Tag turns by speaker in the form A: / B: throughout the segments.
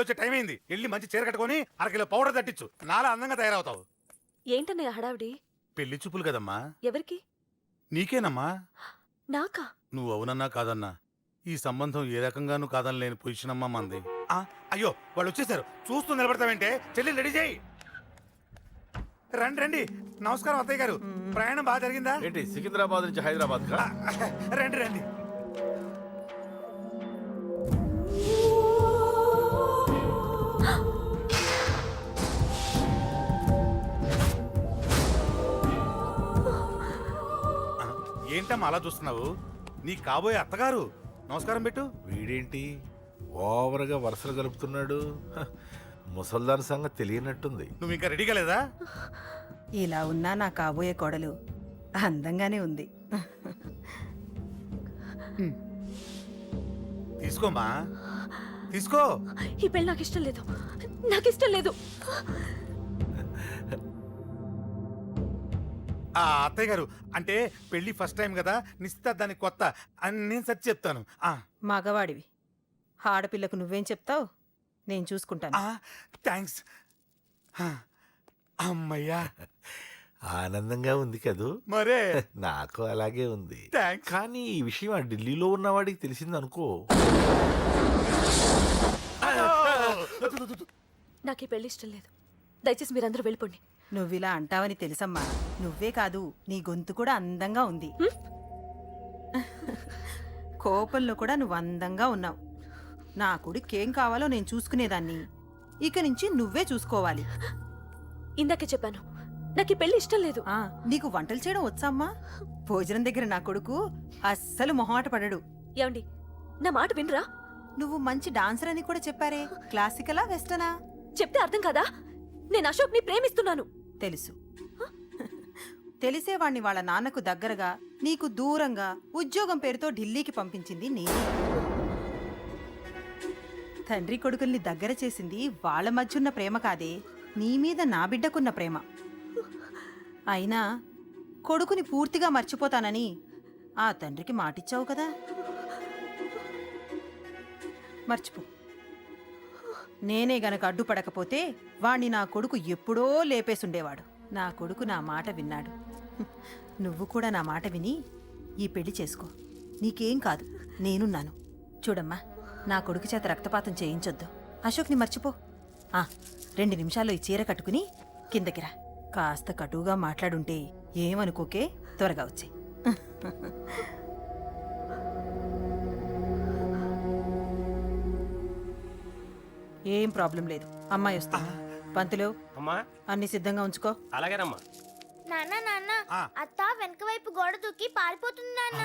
A: వచ్చే టైం అయింది. వెళ్ళి మంచి చీర కట్టుకొని అరకిలో పౌడర్ తట్టించు. నాలా అందంగా తయారవుతావు.
B: ఏంటన్నయ్య హడావిడి?
A: పెళ్లి చూపులు కదమ్మా.
B: ఎవరికి?
A: నీకేనమ్మా.
B: నాకా?
A: నువ్వు అవునన్నా కాదన్నా ఈ సంబంధం ఏ రకంగానూ కాదని లేని పొజిషన్ అమ్మా మంది. అయ్యో వాళ్ళు వచ్చేసారు. చూస్తూ నిలబడతావేంటే? చెల్లి రెడీ చేయి. రండి రండి. నమస్కారం అత్తయ్య గారు. ప్రయాణం బాగా జరిగిందా?
C: ఏంటి సికింద్రాబాద్ నుంచి హైదరాబాద్ కా?
A: రండి రండి. ఏంటమ్మా అలా చూస్తున్నావు? నీ కాబోయే అత్తగారు. నమస్కారం పెట్టు.
C: వీడేంటి ఓవర్గా వరుసలు కలుపుతున్నాడు? ముసల్దాన్ సంగతి తెలియనట్టుంది.
A: నువ్వు ఇంకా రెడీ కాలేదా?
D: ఇలా ఉన్నా నా కాబోయే కోడలు అందంగానే ఉంది.
A: తీసుకోమ్మా తీసుకో.
B: ఈ పెళ్ళి నాకు ఇష్టం లేదు. నాకు ఇష్టం లేదు.
A: అత్తయ్య గారు అంటే పెళ్లి ఫస్ట్ టైం కదా, నిశ్చితార్థానికి కొత్త అని నేను సరి చెప్తాను.
D: మగవాడివి ఆడపిల్లకు నువ్వేం చెప్తావు? నేను చూసుకుంటాను.
A: థ్యాంక్స్. అమ్మయ్యా
C: ఆనందంగా ఉంది కదూ?
A: మరే
C: నాకు అలాగే ఉంది.
A: థ్యాంక్స్.
C: కానీ ఈ విషయం ఆ ఢిల్లీలో ఉన్నవాడికి తెలిసింది అనుకో.
B: నాకు ఈ పెళ్లి ఇష్టం లేదు. దయచేసి మీరందరూ వెళ్ళిపోండి.
D: నువ్విలా అంటావని తెలుసమ్మా. నువ్వే కాదు, నీ గొంతు కూడా అందంగా ఉంది. కోపంలో కూడా నువ్వు అందంగా ఉన్నావు. నా కొడుకేం కావాలో నేను చూసుకునేదాన్ని. ఇక నుంచి నువ్వే చూసుకోవాలి.
B: ఇందాకే చెప్పాను, నాకు ఈ పెళ్లి ఇష్టం లేదు.
D: నీకు వంటలు చేయడం వచ్చామ్మా? భోజనం దగ్గర నా కొడుకు అస్సలు మొహమాట పడడు.
B: ఏమండి, నా మాట వినరా?
D: నువ్వు మంచి డాన్సర్ అని కూడా చెప్పారే. క్లాసికలా వెస్టర్నా?
B: చెప్తే అర్థం కాదా? నేను అశోక్ ని ప్రేమిస్తున్నాను.
D: తెలుసు. తెలిసేవాణ్ణి వాళ్ళ నాన్నకు దగ్గరగా, నీకు దూరంగా ఉద్యోగం పేరుతో ఢిల్లీకి పంపించింది నేనే. తండ్రి కొడుకుల్ని దగ్గర చేసింది వాళ్ళ మధ్యున్న ప్రేమ కాదే, నీ మీద నా బిడ్డకున్న ప్రేమ. అయినా కొడుకుని పూర్తిగా మర్చిపోతానని ఆ తండ్రికి మాటిచ్చావు కదా. మర్చిపో. నేనే గనక అడ్డుపడకపోతే వాణ్ణి నా కొడుకు ఎప్పుడో లేపేసుండేవాడు. నా కొడుకు నా మాట విన్నాడు. నువ్వు కూడా నా మాట విని ఈ పెళ్లి చేసుకో. నీకేం కాదు, నేనున్నాను. చూడమ్మా, నా కొడుకు చేత రక్తపాతం చేయించొద్దు. అశోక్ని మర్చిపో. 2 నిమిషాల్లో ఈ చీర కట్టుకుని కిందకిరా. కాస్త కటువుగా మాట్లాడుంటే ఏమనుకోకే, త్వరగా వచ్చే. ఏం ప్రాబ్లం లేదు. అమ్మాయి వస్తా. పంతులు,
E: అమ్మా
D: అన్ని సిద్ధంగా ఉంచుకో.
E: అలాగేనమ్మా.
F: నాన్న నాన్న, అత్త వెనక వైపు గోడ దూకి పారిపోతుంది నాన్న.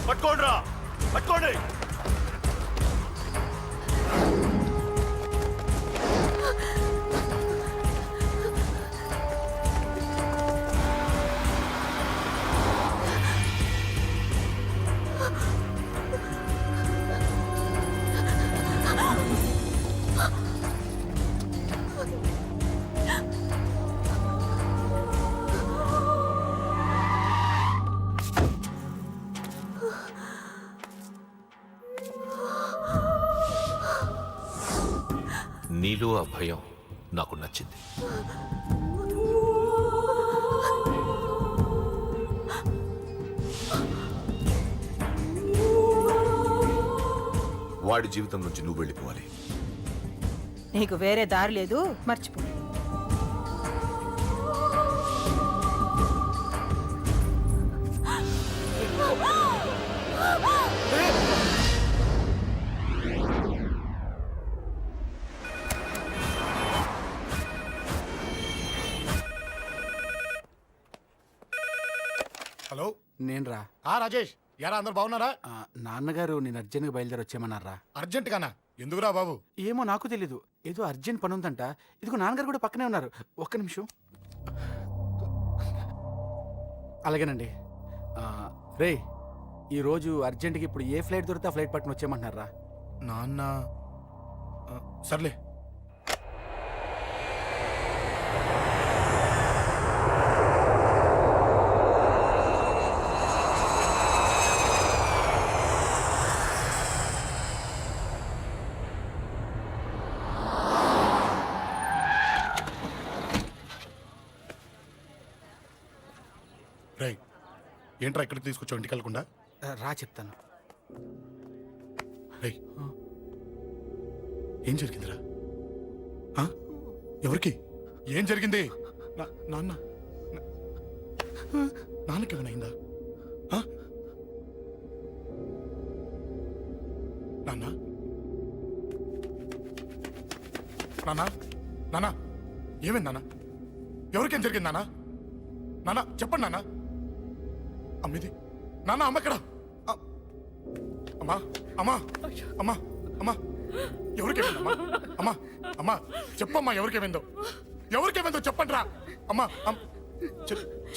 C: పట్టుకోండి, పట్టుకోండి. నీలో ఆ భయం నాకు నచ్చింది.
G: వాడి జీవితం నుంచి నువ్వు వెళ్ళిపోవాలి.
D: నీకు వేరే దారి లేదు, మర్చిపో.
A: హలో,
H: నేను రా.
A: రాజేష్. యారా అందరు బాగున్నారా?
H: నాన్నగారు నేను అర్జెంట్గా బయలుదేరి వచ్చేయమన్నారా.
A: అర్జెంట్ గానా? ఎందుకురా బాబు?
H: ఏమో నాకు తెలీదు, ఏదో అర్జెంట్ పని ఉందంట. ఇదిగో నాన్నగారు కూడా పక్కనే ఉన్నారు. ఒక్క నిమిషం. అలాగేనండి. రే, ఈరోజు అర్జెంట్కి ఇప్పుడు ఏ ఫ్లైట్ దొరికితే ఆ ఫ్లైట్ పట్టుకుని వచ్చేయమంటున్నారా.
A: నాన్న సర్లే.
E: ఏంట్రా ఇక్కడికి తీసుకొచ్చావు ఇంటికి వెళ్ళకుండా?
H: రా చెప్తాను.
E: రేయ్, ఏం జరిగిందిరా? ఆ? ఎవరికి ఏం జరిగింది? నాన్న నాన్నకి ఏమైనా అయిందా? ఆ? నాన్న నాన్న నాన్న ఏమైంది నాన్న? ఎవరికేం జరిగింది నాన్న? నాన్న చెప్పండి నాన్న. అమ్మిది నాన్న, అమ్మ ఎక్కడ? అమ్మా అమ్మా అమ్మా అమ్మా ఎవరికేమైందమ్మా? అమ్మా అమ్మా చెప్పమ్మా, ఎవరికేమైందో? ఎవరికేమైందో చెప్పండి రా. అమ్మా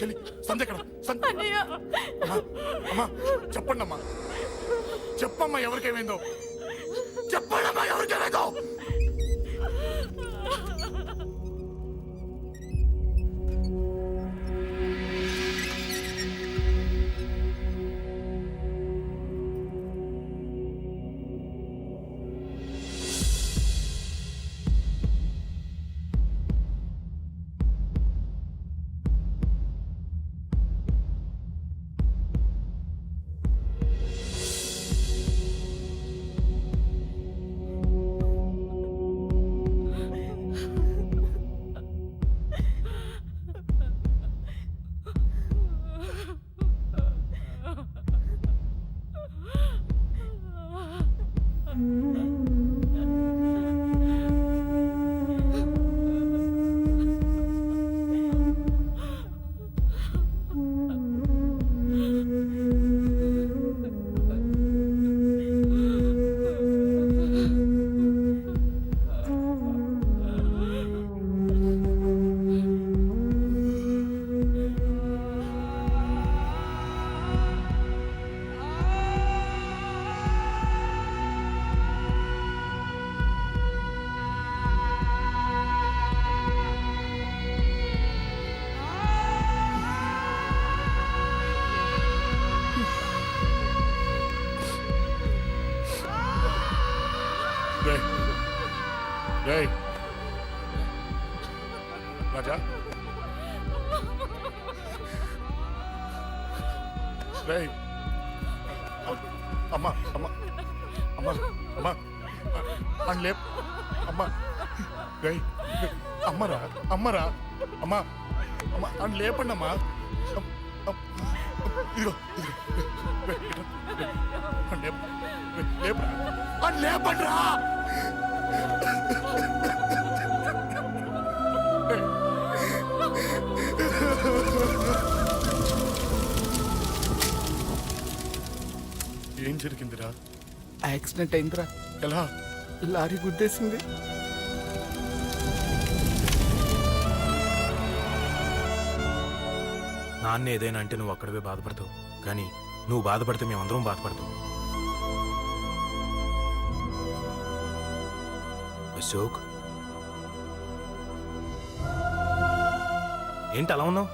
E: చెల్లి సంధ్య ఎక్కడ? అమ్మా అమ్మా చెప్పండి అమ్మా, చెప్పమ్మా ఎవరికేమైందో? చెప్పండి అమ్మా ఎవరికేమైందో? రేయ్ రాజా, రేయ్ అమ్మా అమ్మా అమ్మా అమ్మా అని లేప్ అమ్మా. రేయ్ అమ్మరా అమ్మరా అమ్మా అమ్మా అని లేపండి అమ్మా. ఇదిగో లేపరా అని లేపండి రా. ఏం జరిగిందిరా?
H: యాక్సిడెంట్ అయిందిరా.
E: ఎలా?
H: లారీ గుద్దేసింది.
I: నాన్న ఏదైనా అంటే నువ్వు అక్కడవే బాధపడతావు, కానీ నువ్వు బాధపడితే మేమందరం బాధపడతాం. అశోక్, ఏంటి అలా ఉన్నావు?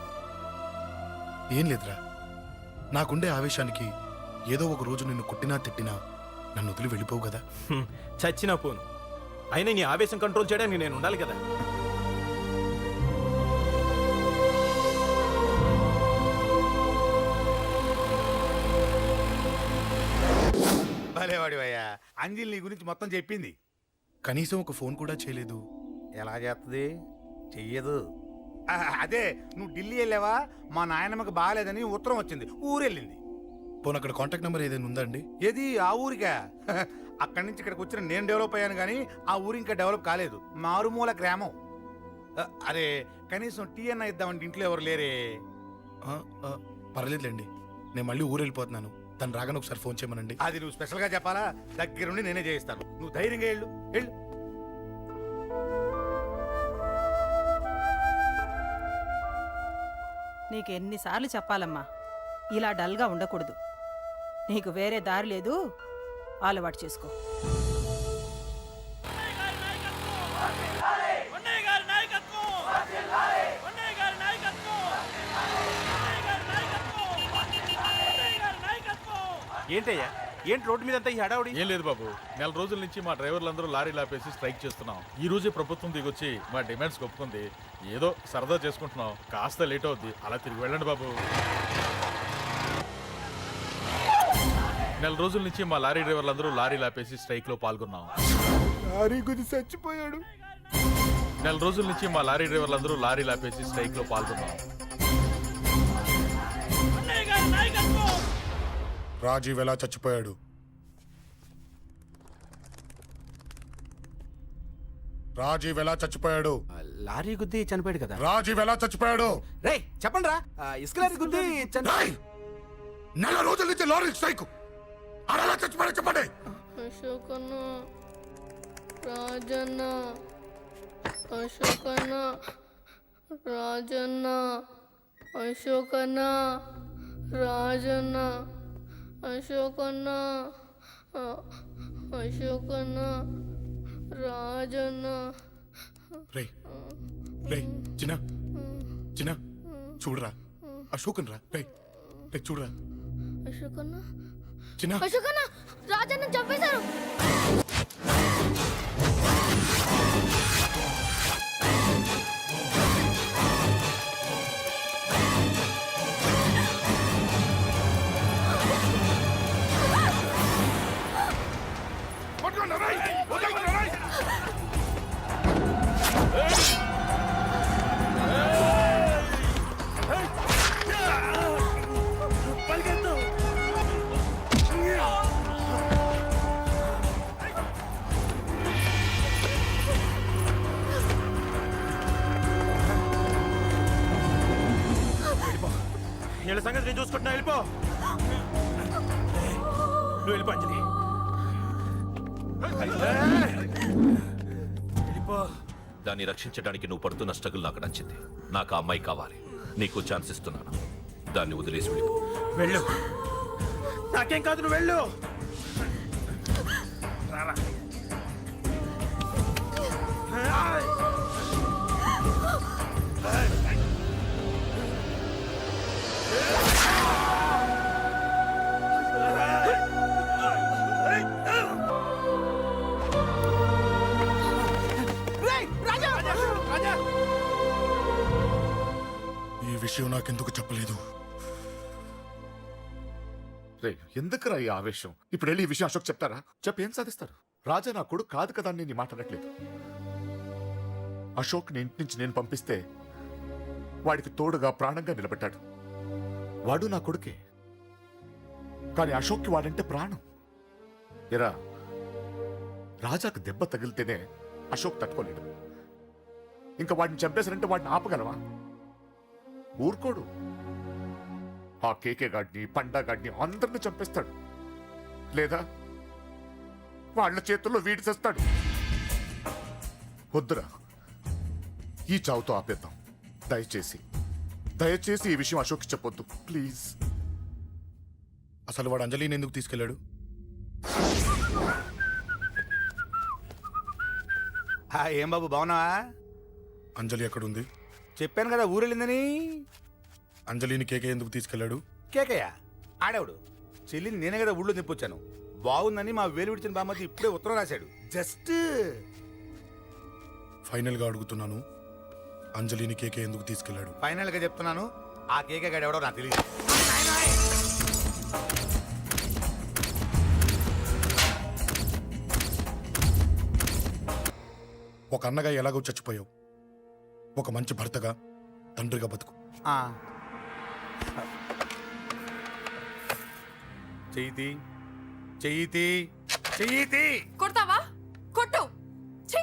E: ఏం లేదురా, నాకుండే ఆవేశానికి ఏదో ఒక రోజు నిన్ను కొట్టినా తిట్టినా నన్ను వదిలి వెళ్ళిపోవు కదా.
I: చచ్చినా పోను, అయినా నీ ఆవేశం కంట్రోల్ చేయడానికి నేను ఉండాలి కదా.
A: భలేవాడివయ్యా, అంజలి నీ గురించి మొత్తం చెప్పింది.
E: కనీసం ఒక ఫోన్ కూడా చేయలేదు.
A: ఎలా చేస్తుంది? చెయ్యదు. అదే నువ్వు ఢిల్లీ వెళ్ళావా, మా నాయనమ్మకి బాగాలేదని ఉత్తరం వచ్చింది, ఊరెళ్ళింది.
E: పోనీ అక్కడ కాంటాక్ట్ నెంబర్ ఏదైనా ఉందా అండి?
A: ఏది ఆ ఊరికా? అక్కడి నుంచి ఇక్కడికి వచ్చిన నేను డెవలప్ అయ్యాను కానీ ఆ ఊరు ఇంకా డెవలప్ కాలేదు, మారుమూల గ్రామం. అరే కనీసం టీ అన్న ఇద్దామంటే ఇంట్లో ఎవరు లేరే.
E: పర్లేదులేండి, నేను మళ్ళీ ఊరు వెళ్ళిపోతున్నాను. తను రాగానే ఒకసారి ఫోన్ చేయమనండి.
A: అది నువ్వు స్పెషల్గా చెప్పాలా? దగ్గరుండి నేనే చేయిస్తాను, నువ్వు ధైర్యంగా వెళ్ళు వెళ్ళు.
D: నీకు ఎన్నిసార్లు చెప్పాలమ్మా, ఇలా డల్గా ఉండకూడదు. నీకు వేరే దారి లేదు, అలవాటు చేసుకో.
I: ఏంటయ్యా, ఏంటి రోడ్డు మీద అంతా ఈ హడావుడి?
J: ఏం లేదు బాబు, నెల రోజుల నుంచి మా డ్రైవర్లందరూ లారీలు ఆపేసి స్ట్రైక్ చేస్తున్నాం. ఈ రోజే ప్రభుత్వం దిగొచ్చి మా డిమాండ్స్ ఒప్పుకుంది. ఏదో సరదా చేసుకుంటున్నాం, కాస్త లేట్ అవుద్ది, అలా తిరిగి వెళ్ళండి బాబు. నెల రోజుల నుంచి మా లారీ డ్రైవర్లందరూ లారీలు ఆపేసి స్ట్రైక్ లో పాల్గొన్నాం.
E: లారీ గుద్ది చచ్చిపోయాడు.
J: నెల రోజుల నుంచి మా లారీ డ్రైవర్లందరూ లారీలు ఆపేసి స్ట్రైక్ లో పాల్గొన్నాం.
E: రాజీవ్ ఎలా చచ్చిపోయాడు? రాజీవ్ ఎలా చచ్చిపోయాడు?
H: లారీ గుద్ది చనిపోయాడు కదా.
E: రాజీవ్ ఎలా చచ్చిపోయాడు?
H: రే చెప్పండి రా, ఇసుక లారీ గుద్ది
E: రేయ్! నెల రోజుల నుంచి లారీ స్ట్రైక్. అలా చచ్చిపోయాడు చెప్పండి.
F: అశోకన్న, రాజన్న, అశోకన్న, రాజన్న, అశోకన్న, రాజన్న, అశోకన్న, అశోకన్న, రాజన్న.
E: రేయ్ రేయ్ చిన్న చిన్న చూడరా, అశోకన్ రా. రేయ్ రేయ్ చూడరా
F: అశోకన్న,
E: చిన్న.
F: అశోకన్న, రాజన్న చంపేశారు.
I: వీళ్ళ సంగతి నేను చూసుకుంటున్నా. వెళ్ళిపో, నువ్వు వెళ్ళిపో అంజలి. వెళ్ళిపో.
C: దాన్ని రక్షించడానికి నువ్వు పడుతున్న స్ట్రగుల్ నాకు నచ్చింది. నాకు ఆ అమ్మాయి కావాలి. నీకు ఛాన్స్ ఇస్తున్నాను. దాన్ని వదిలేసి వెళ్ళిపో.
I: వెళ్ళు, నాకేం కాదు, నువ్వు వెళ్ళు. రారా.
E: ఈ విషయం నాకెందుకు చెప్పలేదు?
G: రే ఎందుకురా ఈ ఆవేశం? ఇప్పుడు వెళ్ళి ఈ విషయం అశోక్ చెప్తారా? చెప్పి ఏం సాధిస్తారు? రాజా నా కొడుకు కాదు కదా అని నేను మాట్లాడట్లేదు. అశోక్ ని ఇంటి నుంచి నేను పంపిస్తే వాడికి తోడుగా ప్రాణంగా నిలబెట్టాడు. వాడు నా కొడుకే, కానీ అశోక్కి వాడంటే ప్రాణం. ఎరా, రాజాకు దెబ్బ తగిలితేనే అశోక్ తట్టుకోలేడు. ఇంకా వాడిని చంపేశారంటే వాడిని ఆపగలవా? ఊరుకోడు. ఆ కేకే గాడిని, పండా గాడిని అందరిని చంపేస్తాడు. లేదా వాళ్ళ చేతుల్లో వీడి చేస్తాడు. వద్దురా, ఈ చావుతో ఆపేద్దాం. దయచేసి దయచేసి ఈ విషయం అశోక్కి చెప్పొద్దు ప్లీజ్.
E: అసలు వాడు అంజలిని ఎందుకు తీసుకెళ్ళాడు?
A: ఏం బాబు బాగున్నావా?
E: అంజలి ఎక్కడుంది?
A: చెప్పాను కదా ఊరెళ్ళిందని.
E: అంజలిని కేకే ఎందుకు తీసుకెళ్ళాడు?
A: కేకయ్య ఆడేవాడు. చెల్లిని నేనే కదా ఊళ్ళో నింపొచ్చాను. బాగుందని మా వేలు విడిచిన బామ్మది ఇప్పుడే ఉత్తరం రాశాడు. జస్ట్
E: ఫైనల్ గా అడుగుతున్నాను, అంజలిని కేకే ఎందుకు తీసుకెళ్ళాడు?
A: ఫైనల్ గా చెప్తున్నాను, ఆ కేకే గాడు ఎవడో నాకు తెలియదు.
E: ఒక అన్నగా ఎలాగో చచ్చిపోయావు, ఒక మంచి భర్తగా, తండ్రిగా బతుకు.
A: చెయ్యితి చెయ్యితి చెయ్యితి.
B: కొడతావా? కొట్టు. ఛీ!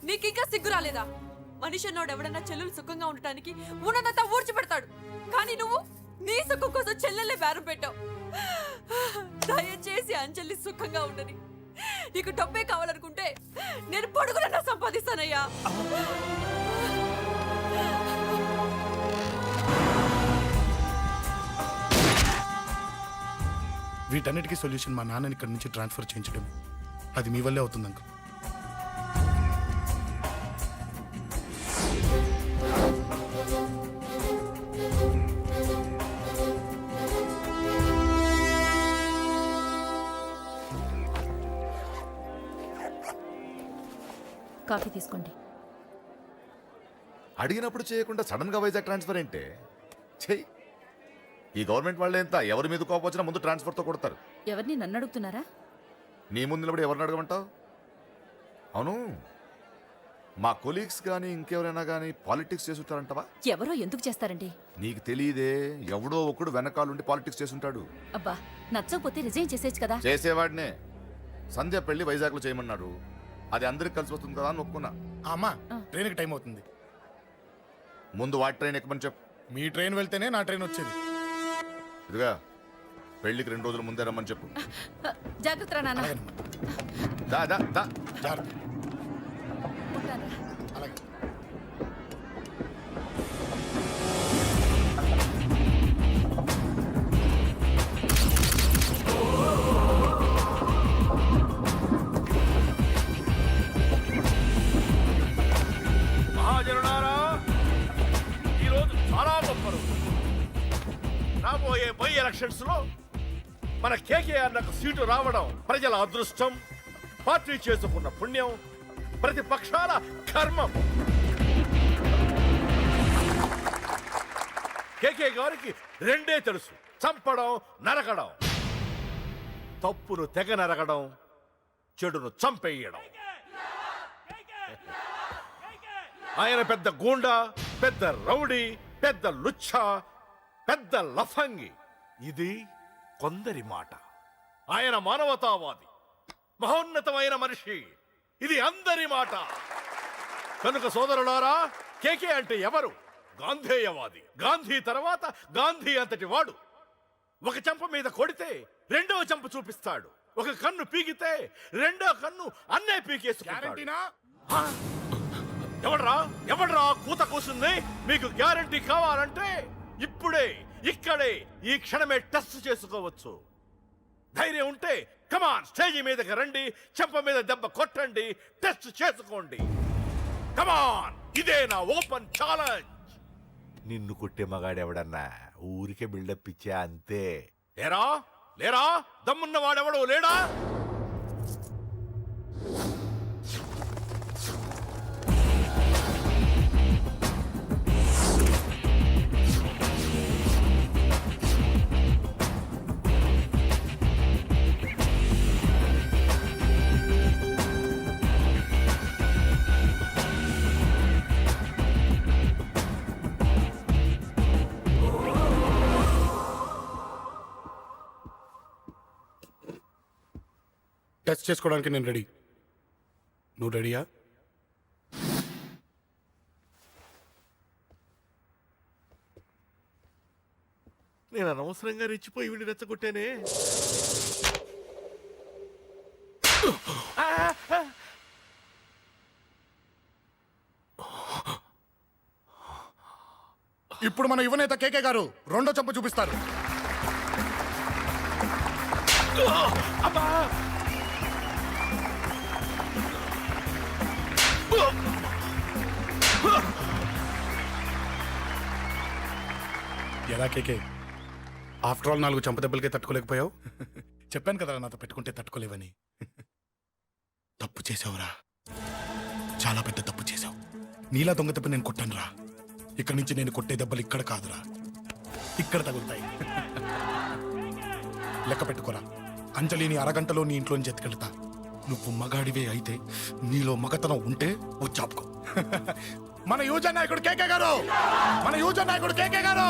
B: నీకింకా సిగ్గు రాలేదా? మనిషి అన్నోడు ఎవడన్నా చెల్లెలు సుఖంగా ఉండటానికి ఉన్నదంతా ఊడ్చి పెడతాడు. కానీ నువ్వు నీ సుఖం కోసం చెల్లెలే బేరం పెట్టావు. దయచేసి అంజలి సుఖంగా ఉండని. నీకు డబ్బే కావాలనుకుంటే నేను పొడుగునన్నా సంపాదిస్తానయ్యా.
E: వీటన్నిటికీ సొల్యూషన్ మా నాన్నని ఇక్కడి నుంచి ట్రాన్స్ఫర్ చేయించడం. అది మీ వల్లే అవుతుంది అంకుల్.
B: కాఫీ తీసుకోండి.
G: అడిగినప్పుడు చేయకుండా సడన్ గా వైజాగ్ ట్రాన్స్ఫర్ ఏంటే? చెయ్యి. ఈ గవర్నమెంట్ వాళ్ళే ఎంత ఎవరి మీద కోపం వచ్చినా ముందు ట్రాన్స్ఫర్తో కొడతారు.
B: ఎవరిని నన్ను అడుగుతున్నారా?
G: నీ ముందు నిలబడి ఎవరిని అడగమంటావు? అవును, మా కొలీగ్స్ కానీ ఇంకెవరైనా కానీ పాలిటిక్స్ చేస్తుంటారంటవా?
B: ఎవరో ఎందుకు చేస్తారండి?
G: నీకు తెలియదే, ఎవడో ఒకడు వెనకాలండి పాలిటిక్స్ చేస్తుంటాడు.
B: అబ్బా, నచ్చకపోతే రిజైన్ చేసేచ్చు కదా.
G: చేసేవాడినే. సంధ్య పెళ్లి వైజాగ్లో చేయమన్నాడు. అది అందరికి కలిసి వస్తుంది కదా అని ఒప్పుకున్నా.
E: అమ్మా ట్రైన్కి టైం అవుతుంది.
G: ముందు వాటి ట్రైన్ ఎక్కమని చెప్పు.
E: మీ ట్రైన్ వెళ్తేనే నా ట్రైన్ వచ్చేది.
G: ఇదిగా పెళ్లికి 2 రోజుల ముందే రమ్మని చెప్పు.
B: జాగ్రత్త రా నాన్న.
E: అలాగేనమ్మా.
G: దా దా దా.
E: జాగ్రత్త.
B: ఉంటాను.
E: అలాగే.
C: మహాజనులారా, ఈరోజు చాలా గొప్ప రోజు. రాబోయే బై ఎలక్షన్స్ లో మన కేకేఆర్ నాకు సీటు రావడం ప్రజల అదృష్టం, పార్టీ చేసుకున్న పుణ్యం, ప్రతిపక్షాల కర్మం. కేకే గారికి రెండే తెలుసు: చంపడం, నరకడం. తప్పును తెగ నరకడం, చెడును చంపేయడం. ఆయన పెద్ద గూండా, పెద్ద రౌడీ, పెద్ద లుచ్చా, పెద్ద లఫంగి. ఇది కొందరి మాట. ఆయన మానవతావాది, మహోన్నతమైన మనిషి. ఇది అందరి మాట. కనుక సోదరులారా, కేకే అంటే ఎవరు? గాంధేయవాది. గాంధీ తర్వాత గాంధీ అంతటి వాడు. ఒక చెంప మీద కొడితే రెండవ చెంప చూపిస్తాడు. ఒక కన్ను పీకితే రెండో కన్ను అన్నే పీకేసుకుంటాడు. ఎవడ్రా కూత కూసింది? మీకు గ్యారంటీ కావాలంటే ఇప్పుడే, ఇక్కడే, ఈ క్షణమే టెస్ట్ చేసుకోవచ్చు. ధైర్యం ఉంటే కమాన్, స్టేజి మీదకి రండి, చెంప మీద దెబ్బ కొట్టండి, టెస్ట్ చేసుకోండి. కమాన్, ఇదే నా ఓపెన్ ఛాలెంజ్. నిన్ను కొట్టే మగాడెవడన్నా ఊరికే బిల్డప్ ఇచ్చా అంతే. లేరా దమ్మున్న వాడెవడో లేడా?
E: టెస్ట్ చేసుకోవడానికి నేను రెడీ. నువ్వు రెడీయా?
C: నేను అనవసరంగా రెచ్చిపోయి వీడిని రెచ్చగొట్టానే.
E: ఇప్పుడు మన యువనేత కేకే గారు రెండో చెంప చూపిస్తారు. ఎలా కేకే, ఆఫ్టర్ ఆల్ 4 చెంప దెబ్బలకే తట్టుకోలేకపోయావు? చెప్పాను కదా నాతో పెట్టుకుంటే తట్టుకోలేవని. తప్పు చేసావురా, చాలా పెద్ద తప్పు చేసావు. నీలా దొంగ తప్ప నేను కొట్టాను రా. ఇక్కడి నుంచి నేను కొట్టే దెబ్బలు ఇక్కడ కాదురా, ఇక్కడ తగులుతాయి. లెక్క పెట్టుకోరా, అంజలిని అరగంటలో నీ ఇంట్లోంచి ఎత్తుకెళ్తా. నువ్వు మగాడివే అయితే, నీలో మగతనం ఉంటే వచ్చాపుకో. మన యువజన నాయకుడు కేకే గారు, మన యువజన నాయకుడు కేకే గారు.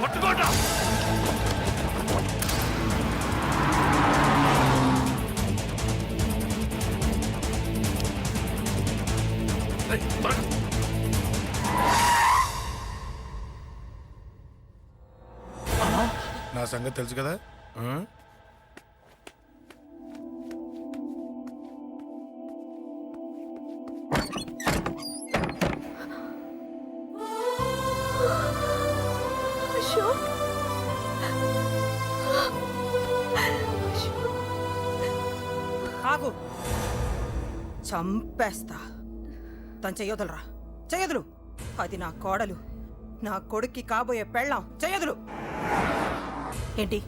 C: పట్టుకోండి.
E: నా సంగతి తెలుసు కదా.
D: ఆగు, చంపేస్తా. తను చెయ్యొదలరా, చెయ్యదులు. అది నా కోడలు, నా కొడుక్కి కాబోయే పెళ్ళాం. చెయ్యదులు. ఏంటి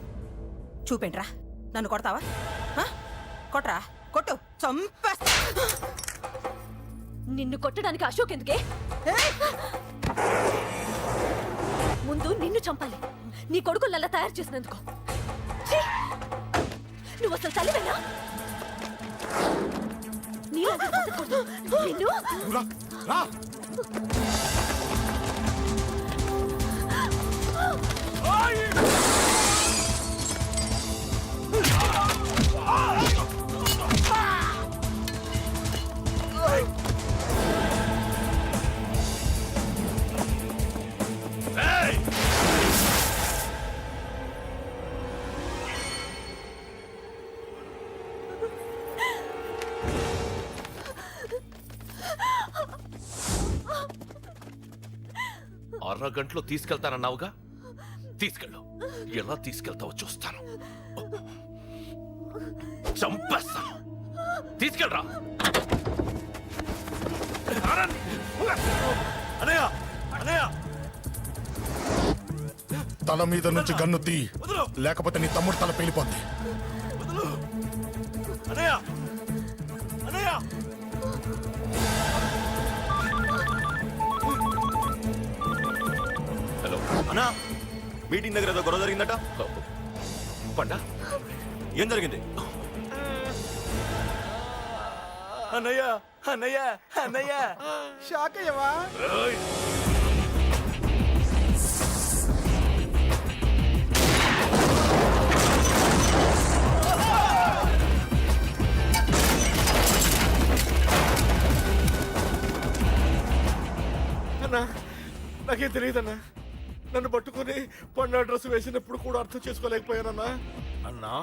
D: చూపేంట్రా? నన్ను కొడతావా? కొట్రా, కొట్టు, చంపేస్తా.
B: నిన్ను కొట్టడానికి అశోక్ ఎందుకే ముందు నిన్ను చంపాలి నీ కొడుకులల్లా తయారు చేసినందుకు ఛీ! నువ్వు అసలు తల్లివేనా నీలాంటి బతకూడదు. నిన్ను
E: రా, రా.
C: అరగంటలో తీసుకెళ్తానన్నావుగా, తీసుకెళ్ళు. ఎలా తీసుకెళ్తావో చూస్తాను. చంపేస్తాను. తీసుకెళ్ళరా.
J: అనయ్య అనయ్య
E: తల మీద నుంచి గన్ను తీ, లేకపోతే నీ తమ్ముడు తల పేలిపోద్ది.
J: అనయ్య అనయ్య
C: హలో
K: అన్నా, మీటింగ్ దగ్గర ఏదో గొడవ జరిగిందట.
C: పండా,
K: ఏం జరిగింది?
J: అన్నయ్య అన్నయ్య అన్నయ్య షాక్ అయ్యవా?
C: ఏయ్!
J: అన్నా, నాకేం తెలియదన్నా. నన్ను పట్టుకొని పండు డ్రెస్ వేసినప్పుడు కూడా అర్థం చేసుకోలేకపోయానన్నా.
C: అన్నా,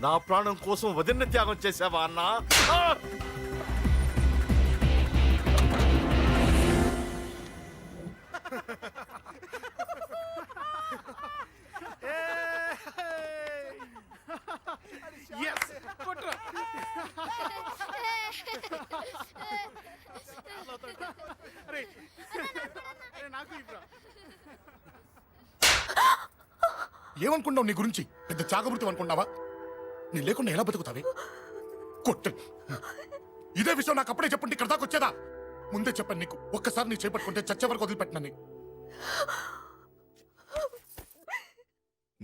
C: నా ప్రాణం కోసం వదిన త్యాగం చేసావా అన్నా? ఆ!
E: ఏమనుకున్నావు నీ గురించి? పెద్ద చాగమృతం అనుకున్నావా? నీ లేకుండా ఎలా బతుకుతావే? కొట్టు. ఇదే విషయం నాకు అప్పుడే చెప్పండి, ఇక్కడ దాకా వచ్చేదా? ముందే చెప్పాను నీకు, ఒక్కసారి నీ చేపట్టుకుంటే చచ్చే వరకు వదిలిపెట్టినా.